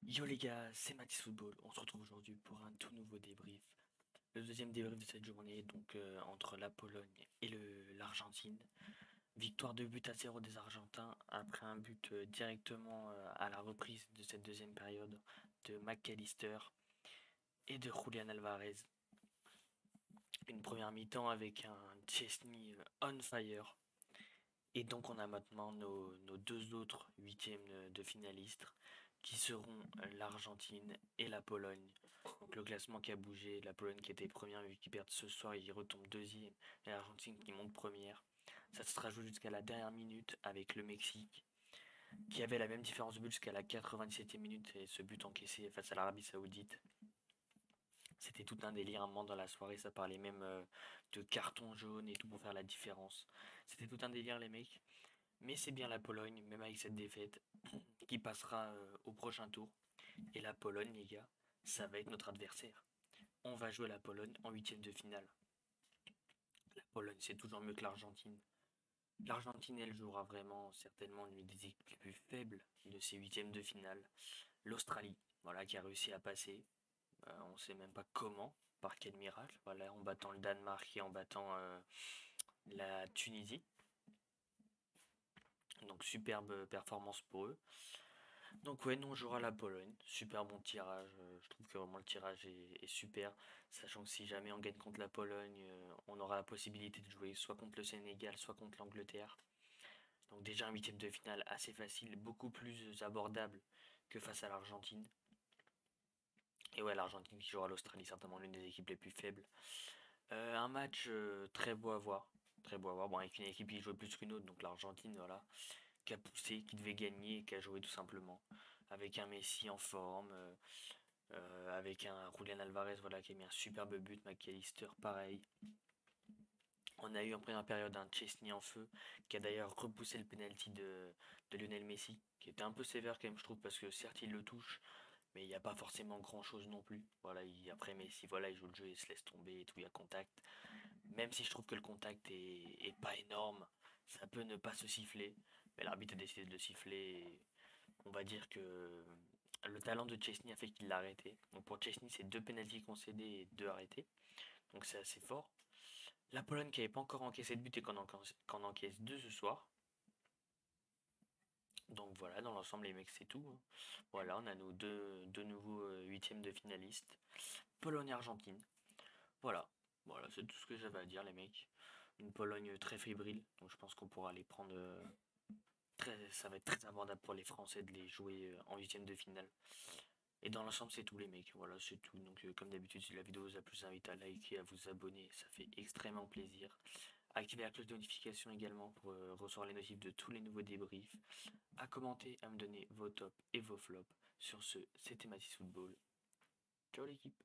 Yo les gars, c'est Mathis Football. On se retrouve aujourd'hui pour un tout nouveau débrief. Le deuxième débrief de cette journée, donc entre la Pologne et l'Argentine. Victoire de but à 0 des Argentins après un but directement à la reprise de cette deuxième période de McAllister et de Julian Alvarez. Une première mi-temps avec un Chesney on fire. Et donc on a maintenant nos deux autres huitièmes de finalistes qui seront l'Argentine et la Pologne. Donc le classement qui a bougé, la Pologne qui était première mais qui perd ce soir, il retombe deuxième, et l'Argentine qui monte première. Ça se rajoute jusqu'à la dernière minute avec le Mexique qui avait la même différence de but jusqu'à la 97e minute et ce but encaissé face à l'Arabie Saoudite. C'était tout un délire, un moment dans la soirée, ça parlait même de carton jaune et tout pour faire la différence. C'était tout un délire les mecs. Mais c'est bien la Pologne, même avec cette défaite, qui passera au prochain tour. Et la Pologne, les gars, ça va être notre adversaire. On va jouer la Pologne en huitième de finale. La Pologne, c'est toujours mieux que l'Argentine. L'Argentine, elle jouera vraiment certainement l'une des équipes les plus faibles de ces huitièmes de finale. L'Australie, voilà, qui a réussi à passer. On ne sait même pas comment, par quel miracle. Voilà, en battant le Danemark et en battant la Tunisie. Donc superbe performance pour eux. Donc ouais, nous on jouera la Pologne. Super bon tirage. Je trouve que vraiment le tirage est super. Sachant que si jamais on gagne contre la Pologne, on aura la possibilité de jouer soit contre le Sénégal, soit contre l'Angleterre. Donc déjà un huitième de finale assez facile, beaucoup plus abordable que face à l'Argentine. Et ouais, l'Argentine qui jouera l'Australie, certainement l'une des équipes les plus faibles. Un match très beau à voir. Très beau à voir. Bon, avec une équipe qui jouait plus qu'une autre, donc l'Argentine, voilà, qui a poussé, qui devait gagner et qui a joué tout simplement. Avec un Messi en forme, avec un Julian Alvarez voilà, qui a mis un superbe but, McAllister pareil. On a eu en première période un Chesney en feu, qui a d'ailleurs repoussé le penalty de Lionel Messi, qui était un peu sévère quand même je trouve, parce que certes il le touche, mais il n'y a pas forcément grand chose non plus. Voilà, après Messi, voilà, il joue le jeu, il se laisse tomber et tout, il y a contact. Même si je trouve que le contact est pas énorme, ça peut ne pas se siffler, mais l'arbitre a décidé de le siffler. Et on va dire que le talent de Chesney a fait qu'il l'a arrêté. Donc pour Chesney, c'est deux pénaltys concédés et deux arrêtés. Donc c'est assez fort. La Pologne qui n'avait pas encore encaissé de but et qu'en encaisse deux ce soir. Donc voilà, dans l'ensemble, les mecs, c'est tout, hein. Voilà, on a nos deux nouveaux huitièmes de finalistes. Pologne-Argentine. Voilà. Voilà, c'est tout ce que j'avais à dire, les mecs. Une Pologne très fébrile. Donc je pense qu'on pourra les prendre. Ça va être très abordable pour les Français de les jouer en huitième de finale. Et dans l'ensemble, c'est tout les mecs. Voilà, c'est tout. Donc, comme d'habitude, si la vidéo vous a plu, je vous invite à liker, à vous abonner. Ça fait extrêmement plaisir. Activez la cloche de notification également pour recevoir les notifs de tous les nouveaux débriefs. À commenter, à me donner vos tops et vos flops. Sur ce, c'était Mathis Football. Ciao l'équipe.